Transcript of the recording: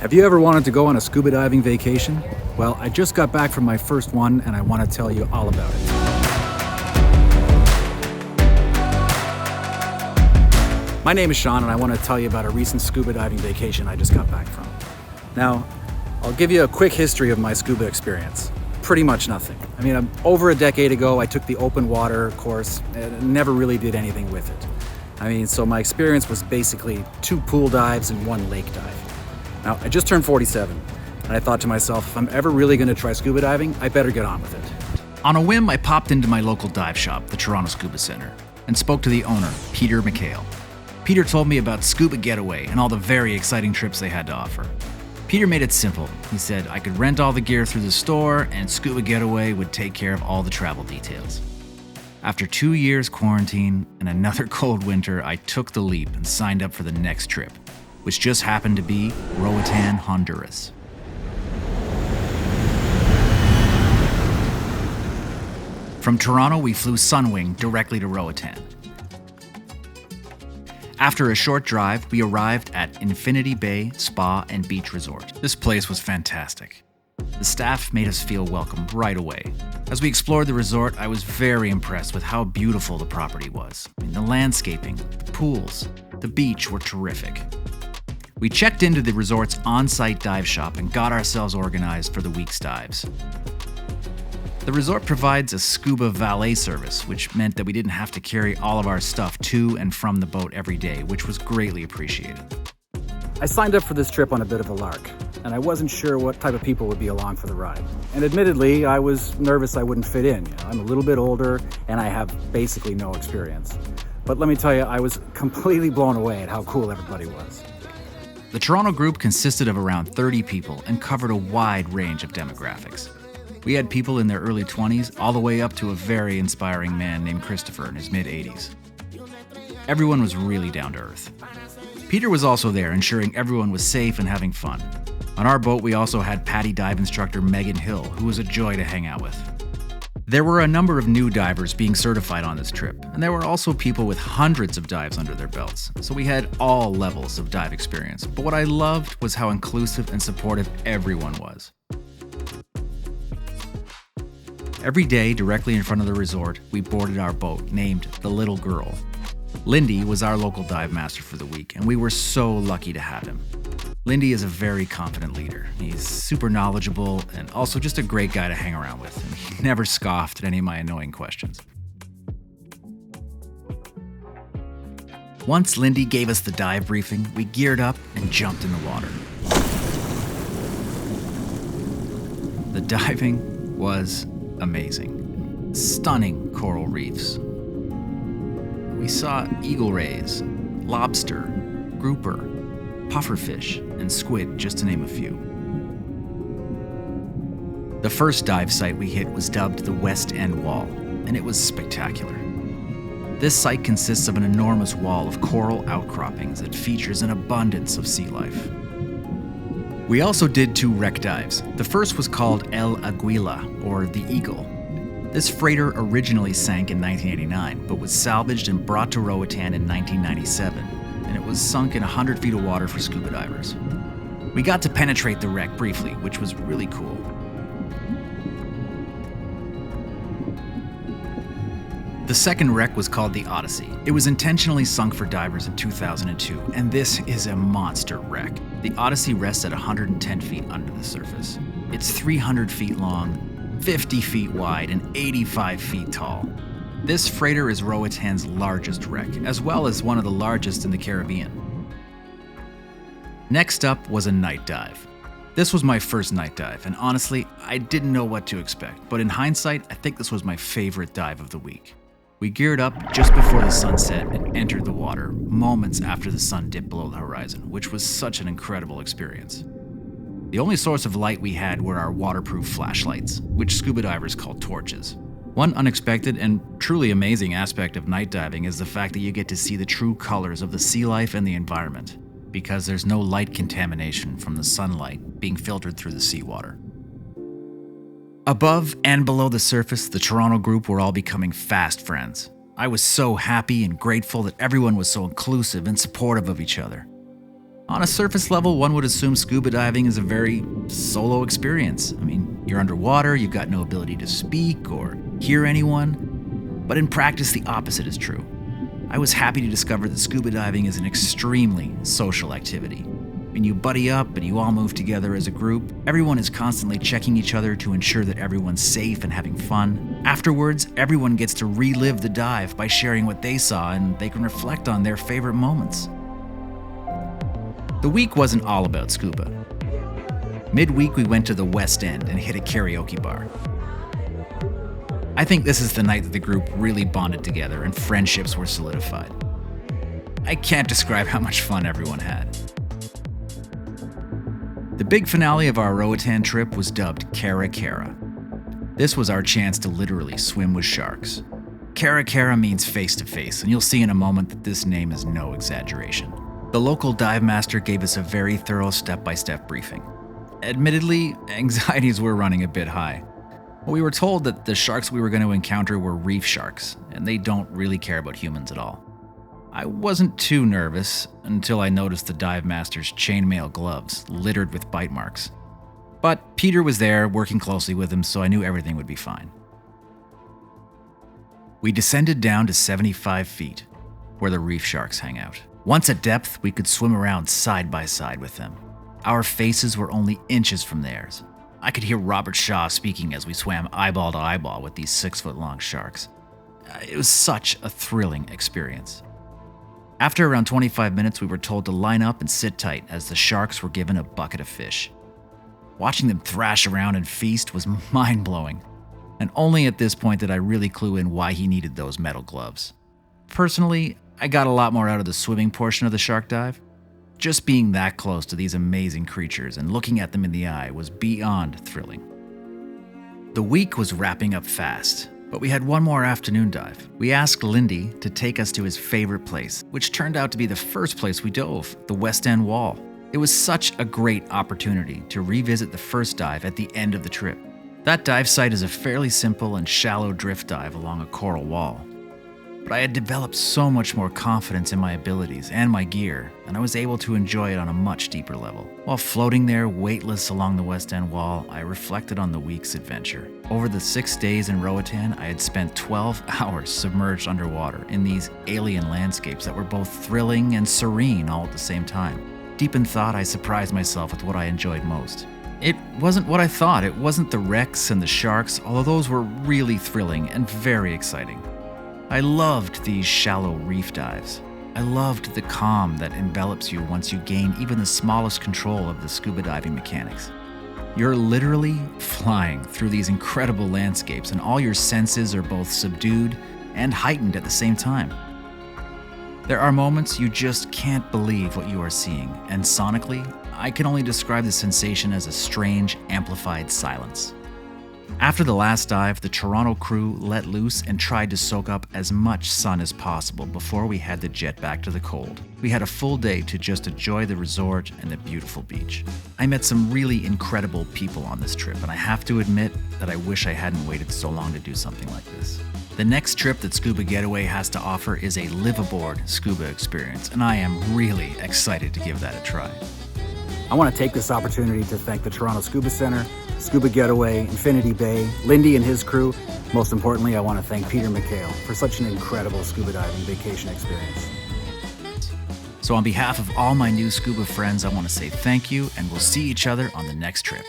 Have you ever wanted to go on a scuba diving vacation? Well, I just got back from my first one and I want to tell you all about it. My name is Sean and I want to tell you about a recent scuba diving vacation I just got back from. Now, I'll give you a quick history of my scuba experience. Pretty much nothing. Over a decade ago, I took the open water course and never really did anything with it. So my experience was basically 2 pool dives and 1 lake dive. Now, I just turned 47, and I thought to myself, if I'm ever really going to try scuba diving, I better get on with it. On a whim, I popped into my local dive shop, the Toronto Scuba Center, and spoke to the owner, Peter Mikhail. Peter told me about Scuba Getaway and all the very exciting trips they had to offer. Peter made it simple. He said I could rent all the gear through the store, and Scuba Getaway would take care of all the travel details. After 2 years quarantine and another cold winter, I took the leap and signed up for the next trip, which just happened to be Roatán, Honduras. From Toronto, we flew Sunwing directly to Roatán. After a short drive, we arrived at Infinity Bay Spa and Beach Resort. This place was fantastic. The staff made us feel welcome right away. As we explored the resort, I was very impressed with how beautiful the property was. The landscaping, the pools, the beach were terrific. We checked into the resort's on-site dive shop and got ourselves organized for the week's dives. The resort provides a scuba valet service, which meant that we didn't have to carry all of our stuff to and from the boat every day, which was greatly appreciated. I signed up for this trip on a bit of a lark, and I wasn't sure what type of people would be along for the ride. And admittedly, I was nervous I wouldn't fit in. I'm a little bit older, and I have basically no experience. But let me tell you, I was completely blown away at how cool everybody was. The Toronto group consisted of around 30 people and covered a wide range of demographics. We had people in their early 20s all the way up to a very inspiring man named Christopher in his mid-80s. Everyone was really down to earth. Peter was also there, ensuring everyone was safe and having fun. On our boat, we also had PADI dive instructor Megan Hill, who was a joy to hang out with. There were a number of new divers being certified on this trip, and there were also people with hundreds of dives under their belts, so we had all levels of dive experience. But what I loved was how inclusive and supportive everyone was. Every day, directly in front of the resort, we boarded our boat, named the Little Girl. Lindey was our local dive master for the week, and we were so lucky to have him. Lindey is a very confident leader. He's super knowledgeable and also just a great guy to hang around with. And he never scoffed at any of my annoying questions. Once Lindey gave us the dive briefing, we geared up and jumped in the water. The diving was amazing. Stunning coral reefs. We saw eagle rays, lobster, grouper, pufferfish, and squid, just to name a few. The first dive site we hit was dubbed the West End Wall, and it was spectacular. This site consists of an enormous wall of coral outcroppings that features an abundance of sea life. We also did 2 wreck dives. The first was called El Aguila, or the Eagle. This freighter originally sank in 1989, but was salvaged and brought to Roatán in 1997. And it was sunk in 100 feet of water for scuba divers. We got to penetrate the wreck briefly, which was really cool. The second wreck was called the Odyssey. It was intentionally sunk for divers in 2002, and this is a monster wreck. The Odyssey rests at 110 feet under the surface. It's 300 feet long, 50 feet wide, and 85 feet tall. This freighter is Roatán's largest wreck, as well as one of the largest in the Caribbean. Next up was a night dive. This was my first night dive, and honestly, I didn't know what to expect, but in hindsight, I think this was my favorite dive of the week. We geared up just before the sun set and entered the water, moments after the sun dipped below the horizon, which was such an incredible experience. The only source of light we had were our waterproof flashlights, which scuba divers call torches. One unexpected and truly amazing aspect of night diving is the fact that you get to see the true colors of the sea life and the environment, because there's no light contamination from the sunlight being filtered through the seawater. Above and below the surface, the Toronto group were all becoming fast friends. I was so happy and grateful that everyone was so inclusive and supportive of each other. On a surface level, one would assume scuba diving is a very solo experience. I mean, you're underwater, you've got no ability to speak or hear anyone. But in practice, the opposite is true. I was happy to discover that scuba diving is an extremely social activity. When you buddy up and you all move together as a group, everyone is constantly checking each other to ensure that everyone's safe and having fun. Afterwards, everyone gets to relive the dive by sharing what they saw, and they can reflect on their favorite moments. The week wasn't all about scuba. Midweek, we went to the West End and hit a karaoke bar. I think this is the night that the group really bonded together and friendships were solidified. I can't describe how much fun everyone had. The big finale of our Roatán trip was dubbed Cara. This was our chance to literally swim with sharks. Cara means face to face, and you'll see in a moment that this name is no exaggeration. The local dive master gave us a very thorough step-by-step briefing. Admittedly, anxieties were running a bit high. We were told that the sharks we were going to encounter were reef sharks, and they don't really care about humans at all. I wasn't too nervous until I noticed the dive master's chainmail gloves littered with bite marks. But Peter was there working closely with him, so I knew everything would be fine. We descended down to 75 feet, where the reef sharks hang out. Once at depth, we could swim around side by side with them. Our faces were only inches from theirs. I could hear Robert Shaw speaking as we swam eyeball to eyeball with these 6-foot-long sharks. It was such a thrilling experience. After around 25 minutes, we were told to line up and sit tight as the sharks were given a bucket of fish. Watching them thrash around and feast was mind-blowing, and only at this point did I really clue in why he needed those metal gloves. Personally, I got a lot more out of the swimming portion of the shark dive. Just being that close to these amazing creatures and looking at them in the eye was beyond thrilling. The week was wrapping up fast, but we had one more afternoon dive. We asked Lindey to take us to his favorite place, which turned out to be the first place we dove, the West End Wall. It was such a great opportunity to revisit the first dive at the end of the trip. That dive site is a fairly simple and shallow drift dive along a coral wall. But I had developed so much more confidence in my abilities and my gear, and I was able to enjoy it on a much deeper level. While floating there weightless along the West End Wall, I reflected on the week's adventure. Over the 6 days in Roatán, I had spent 12 hours submerged underwater in these alien landscapes that were both thrilling and serene all at the same time. Deep in thought, I surprised myself with what I enjoyed most. It wasn't what I thought. It wasn't the wrecks and the sharks, although those were really thrilling and very exciting. I loved these shallow reef dives. I loved the calm that envelops you once you gain even the smallest control of the scuba diving mechanics. You're literally flying through these incredible landscapes, and all your senses are both subdued and heightened at the same time. There are moments you just can't believe what you are seeing, and sonically, I can only describe the sensation as a strange, amplified silence. After the last dive, the Toronto crew let loose and tried to soak up as much sun as possible before we had to jet back to the cold. We had a full day to just enjoy the resort and the beautiful beach. I met some really incredible people on this trip, and I have to admit that I wish I hadn't waited so long to do something like this. The next trip that Scuba Getaway has to offer is a liveaboard scuba experience, and I am really excited to give that a try. I want to take this opportunity to thank the Toronto Scuba Center, Scuba Getaway, Infinity Bay, Lindey and his crew. Most importantly, I want to thank Peter Mikhail for such an incredible scuba diving vacation experience. So on behalf of all my new scuba friends, I want to say thank you, and we'll see each other on the next trip.